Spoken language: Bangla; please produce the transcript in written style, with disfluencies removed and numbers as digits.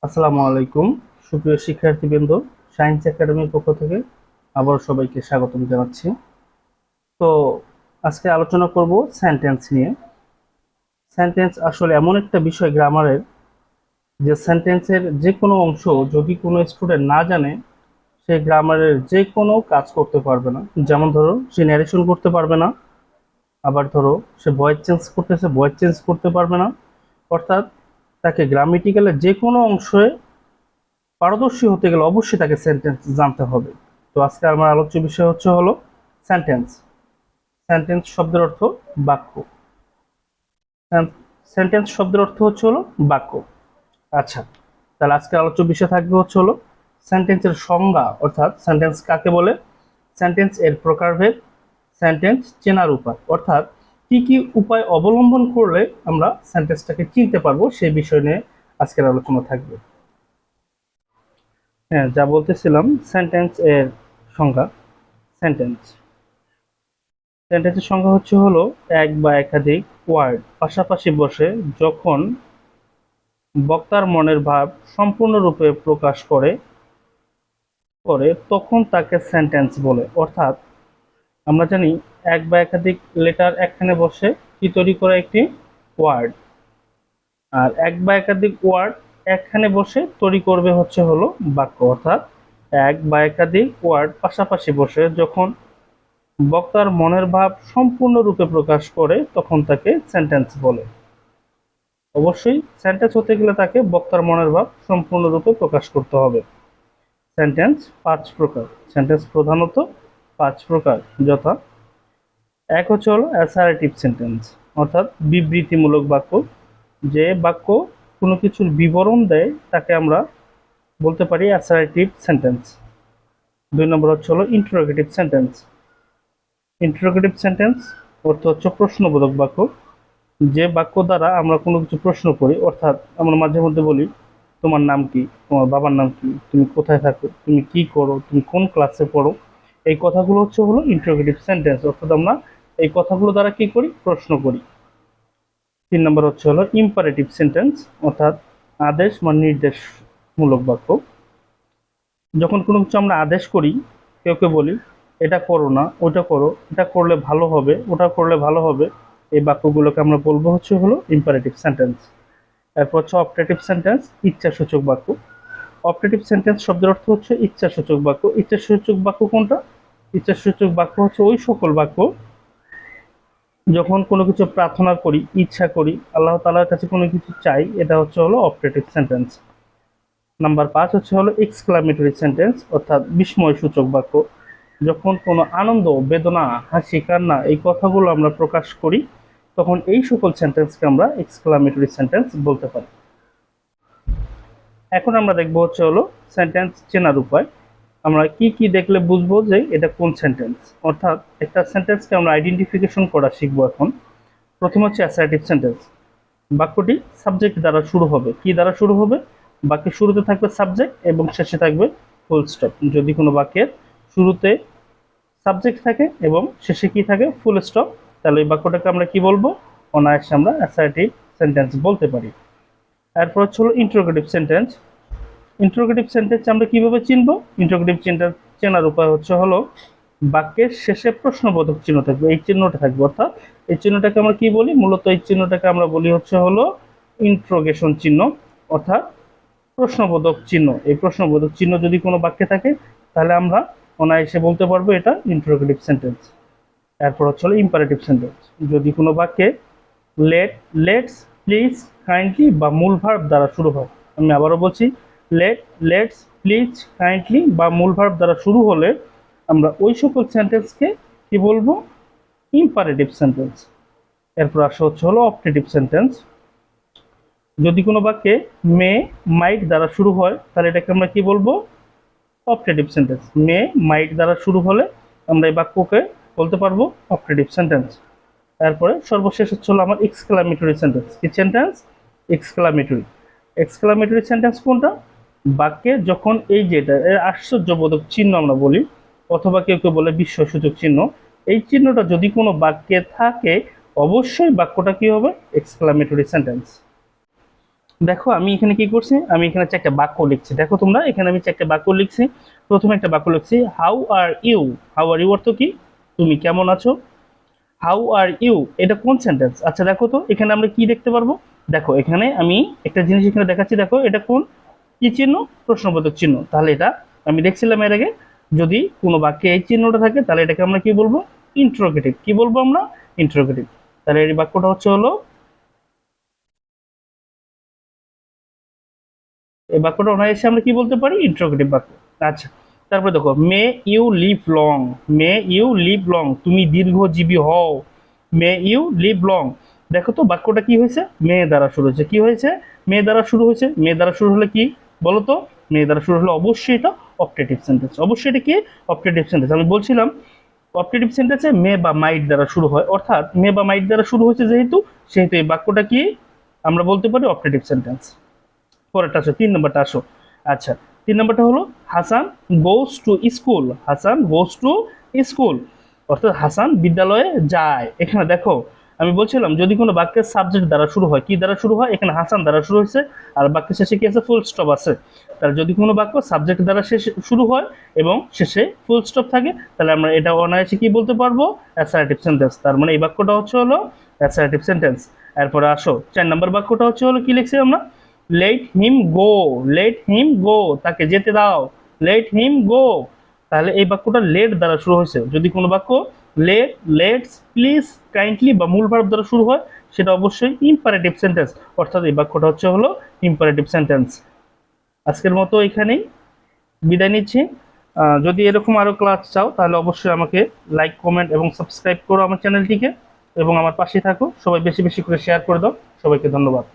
আসসালামু আলাইকুম সুপ্রিয় শিক্ষার্থীবৃন্দ। সায়েন্স একাডেমির পক্ষ থেকে আবার সবাইকে স্বাগতম জানাচ্ছি। তো আজকে আলোচনা করব সেন্টেন্স নিয়ে। সেন্টেন্স আসলে এমন একটা বিষয় গ্রামারের, যে সেন্টেন্সের যে কোনো অংশ যদি কোনো স্টুডেন্ট না জানে, সে গ্রামারের যে কোনো কাজ করতে পারবে না। যেমন ধরো, সে ন্যারেশন করতে পারবে না, আবার ধরো সে ভয়েস চেঞ্জ করতেছে, ভয়েস চেঞ্জ করতে পারবে না। অর্থাৎ তাকে গ্রামেটিক্যালের যে কোনো অংশে পারদর্শী হতে গেলে অবশ্যই তাকে সেন্টেন্স জানতে হবে। তো আজকে আমার আলোচ্য বিষয় হলো সেন্টেন্স। সেন্টেন্স শব্দের অর্থ বাক্য। সেন্টেন্স শব্দের অর্থ হলো বাক্য। আচ্ছা, তাহলে আজকে আলোচ্য বিষয় থাকবে হলো সেন্টেন্সের সংজ্ঞা, অর্থাৎ সেন্টেন্স কাকে বলে, সেন্টেন্স এর প্রকারভেদ, সেন্টেন্স চেনার উপায়, অর্থাৎ কি কি উপায় অবলম্বন করলে আমরা সেন্টেন্সটাকে চিনতে পারবো, সেই বিষয় নিয়ে আজকের আলোচনা থাকবে। হ্যাঁ, যা বলতেছিলাম, সেন্টেন্স এর সংজ্ঞা। সেন্টেন্স সেন্টেন্সের সংজ্ঞা হলো এক বা একাধিক ওয়ার্ড পাশাপাশি বসে যখন বক্তার মনের ভাব সম্পূর্ণরূপে প্রকাশ করে করে তখন তাকে সেন্টেন্স বলে। অর্থাৎ আমরা জানি এক বা একাধিক লেটার একখানে বসে কি তৈরি করে, একটি ওয়ার্ড। আর এক বা একাধিক ওয়ার্ড একখানে বসে তৈরি করবে হলো বাক্য। অর্থাৎ এক বা একাধিক ওয়ার্ড পাশাপাশি বসে যখন বক্তার মনের ভাব সম্পূর্ণরূপে প্রকাশ করে তখন তাকে সেন্টেন্স বলে। অবশ্যই সেন্টেন্স হতে গেলে তাকে বক্তার মনের ভাব সম্পূর্ণরূপে প্রকাশ করতে হবে। সেন্টেন্স পাঁচ প্রকার। সেন্টেন্স প্রধানত পাঁচ প্রকার, যথা এক হলো অ্যাসারেটিভ সেন্টেন্স, অর্থাৎ বিবৃতিমূলক বাক্য। যে বাক্য কোনো কিছুর বিবরণ দেয় তাকে আমরা বলতে পারি অ্যাসারেটিভ সেন্টেন্স। দুই নম্বর হলো ইন্টারোগেটিভ সেন্টেন্স। ইন্টারোগেটিভ সেন্টেন্স অর্থ প্রশ্নবোধক বাক্য। যে বাক্য দ্বারা আমরা কোনো কিছু প্রশ্ন করি, অর্থাৎ আমরা মাঝে মধ্যে বলি তোমার নাম কি, তোমার বাবার নাম কি, তুমি কোথায় থাকো, তুমি কি করো, তুমি কোন ক্লাসে পড়ো। এই কথাগুলো হলো ইন্টারোগেটিভ সেন্টেন্স, অর্থাৎ আমরা এই কথাগুলো দ্বারা কি করি, প্রশ্ন করি। তিন নম্বর হলো ইম্পারেটিভ সেন্টেন্স, অর্থাৎ আদেশ বা নির্দেশমূলক বাক্য। যখন কোনো কিছু আমরা আদেশ করি, কেউকে বলি এটা করো না, ওটা করো, এটা করলে ভালো হবে, ওটা করলে ভালো হবে, এই বাক্যগুলোকে আমরা বলবো হলো ইম্পারেটিভ সেন্টেন্স। এরপর অপটেটিভ সেন্টেন্স, ইচ্ছাসূচক বাক্য। অপটেটিভ সেন্টেন্স শব্দের অর্থ ইচ্ছাসূচক বাক্য। ইচ্ছাসূচক বাক্য কোনটা? ইচ্ছাসূচক বাক্য ওই সকল বাক্য যখন কোনো কিছু প্রার্থনা করি, ইচ্ছা করি, আল্লাহ তাআলার কাছে কোনো কিছু চাই, এটা হলো অপটেটিভ সেন্টেন্স। নাম্বার 5 হলো এক্সক্লামেটরি সেন্টেন্স, অর্থাৎ বিস্ময়সূচক বাক্য। যখন কোনো আনন্দ, বেদনা, হাসি, কান্না এই কথাগুলো আমরা প্রকাশ করি, তখন এই সকল সেন্টেন্সকে আমরা এক্সক্লামেটরি সেন্টেন্স বলতে পারি। এখন আমরা দেখবো হলো সেন্টেন্স চেনার উপায়। আমরা কি কি দেখলে বুঝবো যে এটা কোন সেন্টেন্স, অর্থাৎ একটা সেন্টেন্সকে আমরা আইডেন্টিফিকেশন করা শিখবো এখন। প্রথম হচ্ছে অ্যাসার্টিভ সেন্টেন্স। বাক্যটি সাবজেক্ট দ্বারা শুরু হবে। কি দ্বারা শুরু হবে? বাক্যের শুরুতে থাকবে সাবজেক্ট এবং শেষে থাকবে ফুল স্টপ। যদি কোনো বাক্যের শুরুতে সাবজেক্ট থাকে এবং শেষে কি থাকে, ফুল স্টপ, তাহলে এই বাক্যটাকে আমরা কি বলবো? অনায়াসে আমরা অ্যাসার্টিভ সেন্টেন্স বলতে পারি। এরপর হলো ইন্টারোগেটিভ সেন্টেন্স। ইন্টারোগেটিভ সেন্টেন্স আমরা কিভাবে চিনবো? ইন্টারোগেটিভ সেন্টেন্স চেনার উপায় হলো বাক্যের শেষে প্রশ্নবোধক চিহ্ন থাকবে, এই চিহ্নটা থাকবে। অর্থাৎ এই চিহ্নটাকে আমরা কি বলি? মূলত এই চিহ্নটাকে আমরা বলি হলো ইন্ট্রোগেশন চিহ্ন, অর্থাৎ প্রশ্নবোধক চিহ্ন। এই প্রশ্নবোধক চিহ্ন যদি কোনো বাক্যে থাকে তাহলে আমরা অনায়াসে বলতে পারবো এটা ইন্টারোগেটিভ সেন্টেন্স। এরপর হলো ইম্পারেটিভ সেন্টেন্স। যদি কোনো বাক্যে লেট, লেটস, প্লিজ, কাইন্ডলি বা মূল ভার্ব দ্বারা শুরু হয়, আমি আবারও বলছি, লেট, লেটস, প্লিজ, কাইন্ডলি বা মূল ভার্ব দ্বারা শুরু হলে আমরা ওই সকল সেন্টেন্সকে কি বলবো? Imperative sentence. এরপর আসা হলো অপটেটিভ সেন্টেন্স। যদি কোনো বাক্যে মে, মাইট দ্বারা শুরু হয় তাহলে এটাকে আমরা কি বলবো? Optative sentence. মে, মাইট দ্বারা শুরু হলে আমরা এই বাক্যকে বলতে পারবো অপটেটিভ সেন্টেন্স। তারপরে সর্বশেষ হলো আমার এক্সক্লামেটরি সেন্টেন্স। কি সেন্টেন্স? এক্সক্লামেটরি। এক্সক্লামেটরি সেন্টেন্স কোনটা? বাক্যে যখন এই যেটা এর আশ্চর্যবোধক চিহ্ন আমরা বলি, অথবা কেউ কেউ বলে বিস্ময়সূচক চিহ্ন, এই চিহ্নটা যদি কোনো বাক্যে থাকে অবশ্যই বাক্যটা কি হবে? Exclamatory sentence. দেখো আমি এখানে কি করছি, আমি এখানে চারটা বাক্য লিখছি। দেখো তোমরা এখানে আমি চারটা বাক্য লিখছি। প্রথমে একটা বাক্য লিখছি, how are you. How are you অর্থ কি, তুমি কেমন আছো। হাউ আর ইউ এটা কোন সেন্টেন্স? আচ্ছা দেখো তো এখানে আমরা কি দেখতে পারবো। দেখো এখানে আমি একটা জিনিস এখানে দেখাচ্ছি, দেখো এটা কোন, কি চিহ্ন, প্রশ্নবোধক চিহ্ন। তাহলে এটা আমি দেখছিলাম এর আগে, যদি কোনো বাক্যে এই চিহ্নটা থাকে তাহলে এটাকে আমরা কি বলবো, ইন্টারোগেটিভ। কি বলবো আমরা, ইন্টারোগেটিভ। তাহলে এই বাক্যটা হচ্ছে হলো, এই বাক্যটা অনায়াসে আমরা কি বলতে পারি, ইন্টারোগেটিভ বাক্য। আচ্ছা, তারপরে দেখো, may you live long. May you live long, তুমি দীর্ঘজীবী হও। May you live long. দেখো তো বাক্যটা কি হয়েছে, মে দ্বারা শুরু হয়েছে। কি হয়েছে, মে দ্বারা শুরু হয়েছে। মে দ্বারা শুরু হলে কি বলো তো, মে দ্বারা শুরু হলে অবশ্যই এটা অপটেটিভ সেন্টেন্স। অবশ্যই এটা কি, অপটেটিভ সেন্টেন্স। আমি বলছিলাম অপটেটিভ সেন্টেন্সে মে বা মাইট দ্বারা শুরু হয়, অর্থাৎ মে বা মাইট দ্বারা শুরু হয়েছে যেহেতু, সেহেতু এই বাক্যটা কি আমরা বলতে পারি অপটেটিভ সেন্টেন্স। পরেরটা আসো, 3 নম্বরটা আসো। আচ্ছা, 3 নম্বরটা হলো, Hasan goes to school. Hasan goes to school, অর্থাৎ হাসান বিদ্যালয়ে যায়। এখানে দেখো আমি বলছিলাম যদি কোনো বাক্যের সাবজেক্ট দ্বারা শুরু হয়, কি দ্বারা শুরু হয়, এখানে হাসান দ্বারা শুরু হয়েছে, আর বাক্যের শেষে কি আছে, ফুল স্টপ আছে। তাহলে যদি কোনো বাক্য সাবজেক্ট দ্বারা শেষে শুরু হয় এবং শেষে ফুল স্টপ থাকে, তাহলে আমরা এটা অনায়াসে কি বলতে পারবো, অ্যাসার্টিভ সেন্টেন্স। তার মানে এই বাক্যটা হচ্ছে হলো অ্যাসার্টিভ সেন্টেন্স। এরপরে আসো 4 নম্বর বাক্যটা হচ্ছে হলো, কি লিখছি আমরা, লেট হিম গো। লেট হিম গো, তাকে যেতে দাও। লেট হিম গো, তাহলে এই বাক্যটা লেট দ্বারা শুরু হয়েছে। যদি কোনো বাক্য লেট, লেটস, প্লিজ, কাইন্ডলি বা মূল ভার্ব দ্বারা শুরু হয়, সেটা অবশ্যই ইম্পারেটিভ সেন্টেন্স, অর্থাৎ এই বাক্যটা হচ্ছে হলো ইম্পারেটিভ সেন্টেন্স। আজকের মতো এখানেই বিদায় নিচ্ছি। যদি এরকম আরও ক্লাস চাও তাহলে অবশ্যই আমাকে লাইক, কমেন্ট এবং সাবস্ক্রাইব করো আমার চ্যানেলটিকে, এবং আমার পাশে থাকো। সবাই বেশি বেশি করে শেয়ার করে দাও। সবাইকে ধন্যবাদ।